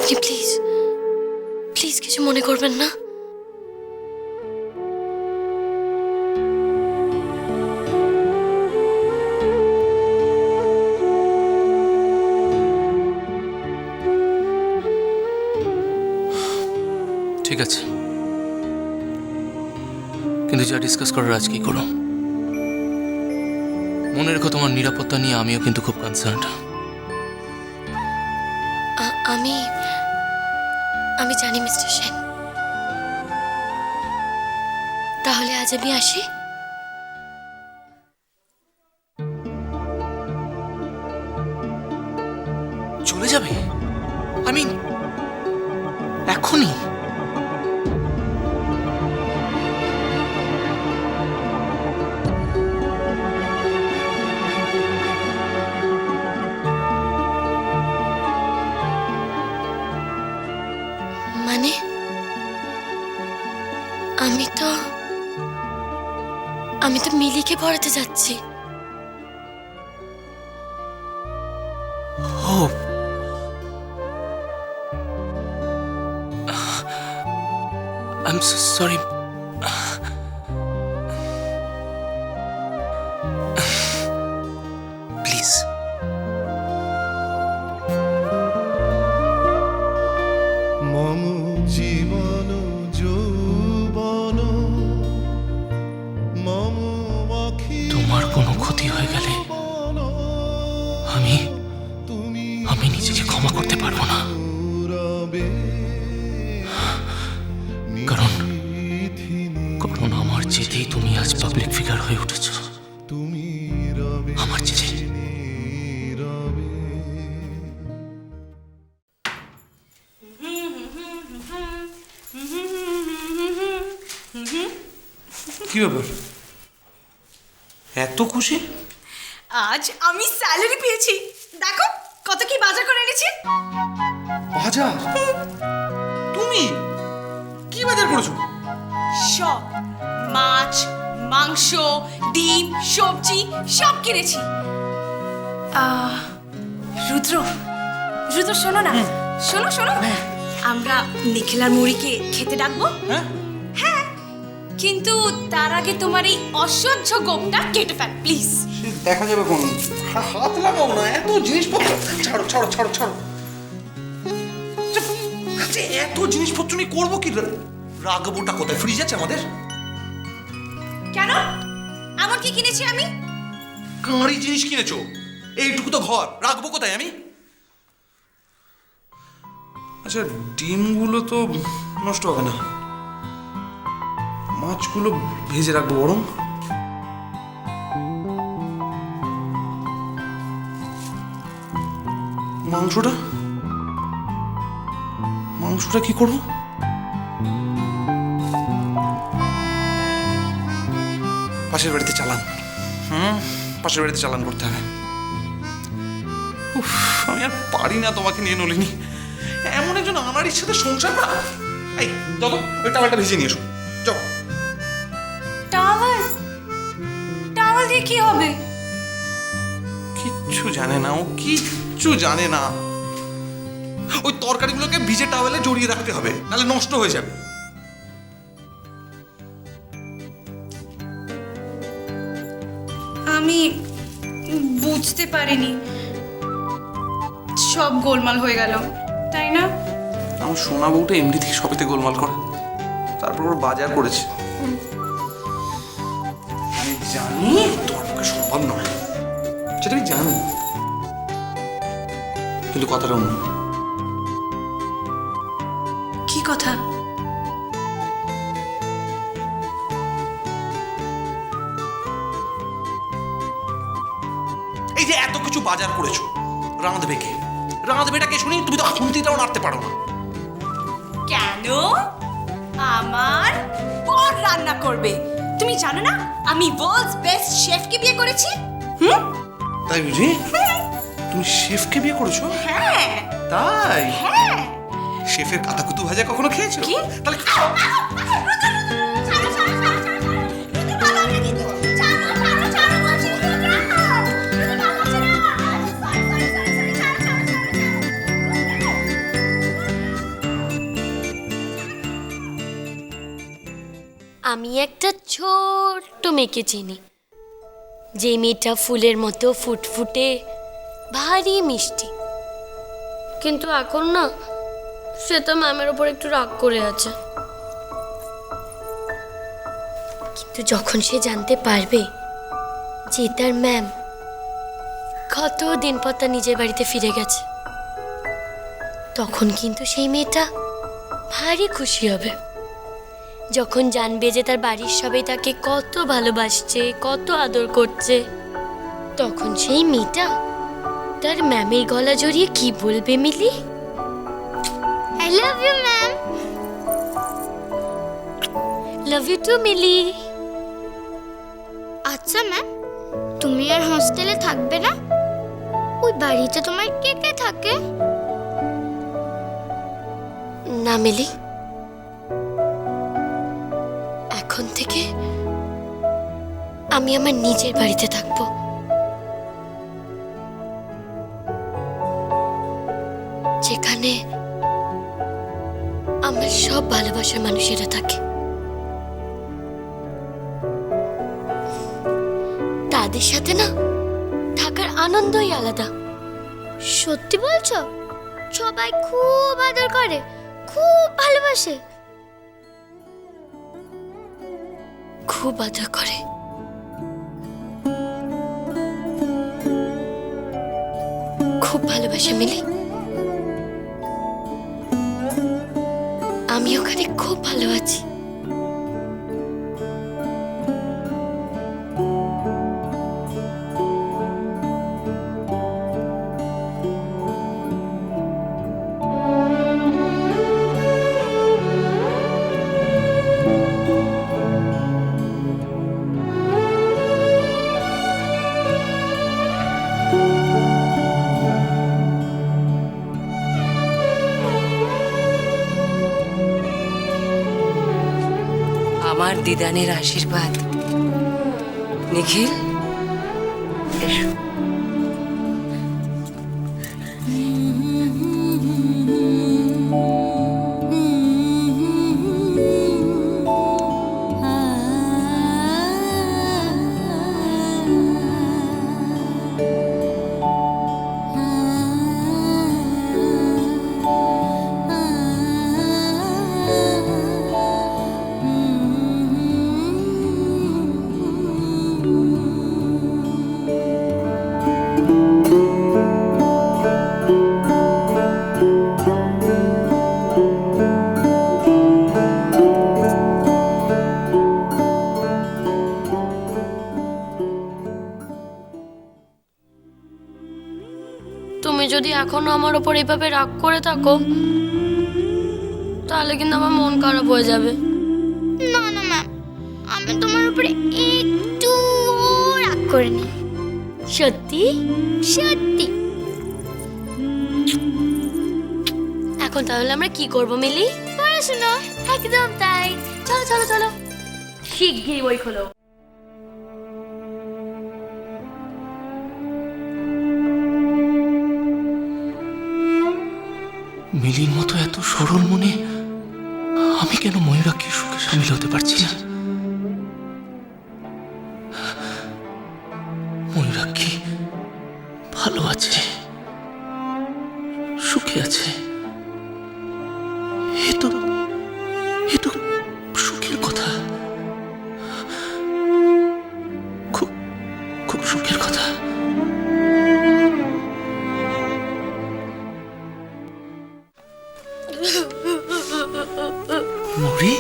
আপনি please please কিছু মনে করবেন না। ঠিক আছে, কিন্তু যা ডিসকাস করার আজ কি করো। মনে রেখো তোমার নিরাপত্তা নিয়ে আমিও কিন্তু খুব কনসার্নড। আমি আমি জানি মিস্টার সেন। তাহলে আজ আমি আসি। চলে যাবে? আই মিন এখনই? মানে আমি তো মিলিকে পড়াতে যাচ্ছি। ও আই এম সরি। প্লিজ মম জীবন যৌবন মম তোমার কোনো ক্ষতি হয়ে গেলে আমি আমি নিজেকে ক্ষমা করতে পারবো না। কারণ কারণ আমার জেতেই তুমি আজ পাবলিক ফিগার হয়ে উঠেছ। আমার জেতে। কি ব্যাপার, এত খুশি? আজ আমি স্যালারি পেয়েছি। দেখো কত কি বাজার করে এনেছি। বাজার? তুমি কি বাজার করেছো? সব মাছ, মাংস, ডিম, সবজি সব কিনেছি। রুদ্র রুদ্র শোনো না, শোনো শোনো, আমরা নিখিল আর মুড়িকে খেতে ডাকবো। হ্যাঁ হ্যাঁ, কিন্তু তার আগে তোমার এই অসহ্য গোপটা কেটে ফেল প্লিজ। সে দেখা যাবে কোন। হাত লাগাও না, এত জিনিসপত্র। ছাড়ো ছাড়ো ছাড়ো ছাড়ো। আচ্ছা, এত জিনিসপত্র নিয়ে করবো কি? রাখবোটা কোথায়? ফ্রিজ আছে আমাদের? কেন? আমার কি কিনেছি আমি? কাঁড়ি জিনিস কিনেছো? এইটুকু তো ঘর, রাখবো কোথায় আমি? আচ্ছা, ডিমগুলো তো নষ্ট হবে না, মাছগুলো ভেজে রাখবো বরং। মাংসটা মাংসটা কি করবো? পাশের বাড়িতে চালান। পাশের বাড়িতে চালান করতে হবে। উফ, আমি আর পারি না তোমাকে নিয়ে, নলিনী। এমন একজন আনাড়ির সাথে সংসার করা। এই দাদা, ওই টাওয়ালটা ভিজে নিয়ে এসো, যাও। টাওয়াল? টাওয়াল দিয়ে কি হবে? কিচ্ছু জানে না ও, কিচ্ছু জানে না। ওই তরকারিগুলোকে ভিজে টাওয়ালে জড়িয়ে রাখতে হবে, নাহলে নষ্ট হয়ে যাবে। আমি বুঝতে পারিনি, সব গোলমাল হয়ে গেল, তাই না? আমার সোনা বউটা এমনি থেকে সবেতে গোলমাল করে, তারপর ওর বাজার করেছে। আমি জানি তোমার পক্ষে সম্ভব নয়, সেটা আমি জানি, কিন্তু কথাটা অন্য। কি কথা? এই যে এত কিছু বাজার করেছো, রাঁধবে কে? রাঁধবেটাকে শুনি, তুমি তো খুন্তিটাও নাড়তে পারো না। কেন? আমার বর রান্না করবে। তুমি জানো না আমি ওয়ার্ল্ডস বেস্ট শেফকে বিয়ে করেছি? তাই বুঝি? তুমি শেফকে বিয়ে করেছো? হ্যাঁ। তাই? হ্যাঁ। শেফের কাতাকুতু ভাজা কখনো খেয়েছো? কি? তাহলে আমি একটা ছোট্ট মেয়েকে চিনি, যে মেয়েটা ফুলের মতো ফুটফুটে, ভারী মিষ্টি। কিন্তু এখন না, সে তো ম্যামের ওপর একটু রাগ করে আছে। কিন্তু যখন সে জানতে পারবে যে তার ম্যাম কতদিন পর তার নিজের বাড়িতে ফিরে গেছে, তখন কিন্তু সেই মেয়েটা ভারী খুশি হবে। যখন জানবে যে তার বাড়ির সবাই তাকে কত ভালোবাসছে, কত আদর করছে, তখন সেই মেয়েটা তার ম্যামের গলা জড়িয়ে কি বলবে Mili? I love you ma'am. Love you too Mili. আচ্ছা ম্যাম, তুমি আর হস্টেলে থাকবে না? ওই বাড়িতে তোমার কে কে থাকে? না মিলি, এখন থেকে আমি আমার নিজের বাড়িতে থাকবো। যেখানে আমার সব ভালোবাসার মানুষেরা থাকে। তাদের সাথে না থাকার আনন্দই আলাদা। সত্যি বলছো? সবাই খুব আদর করে, খুব ভালোবাসে। খুব আদর করে। খুব ভালোবাসে মিলি। আমি ওখানে খুব ভালো আছি। আমার দিদানের আশীর্বাদ। নিখিল, এসো। তুমি যদি এখনো আমার ওপর এইভাবে রাগ করে থাকো, তাহলে কিন্তু আমার মন খারাপ হয়ে যাবে। না না ম্যাম, আমি তোমার উপরে একটু রাগ করিনি। সত্যি? সত্যি। এখন তাহলে আমরা কি করব মিলি? পড়াশোনা। একদম তাই। চলো চলো চলো, শিগগিরই বই খোলো। মিলির মতো এত সরল মনে আমি কেন ময়ূরাক্ষীর সুখে সামিল হতে পারছি না? ময়ূরাক্ষী ভালো আছে, সুখে আছে। এ তো সুখের কথা, খুব খুব সুখের কথা। মরি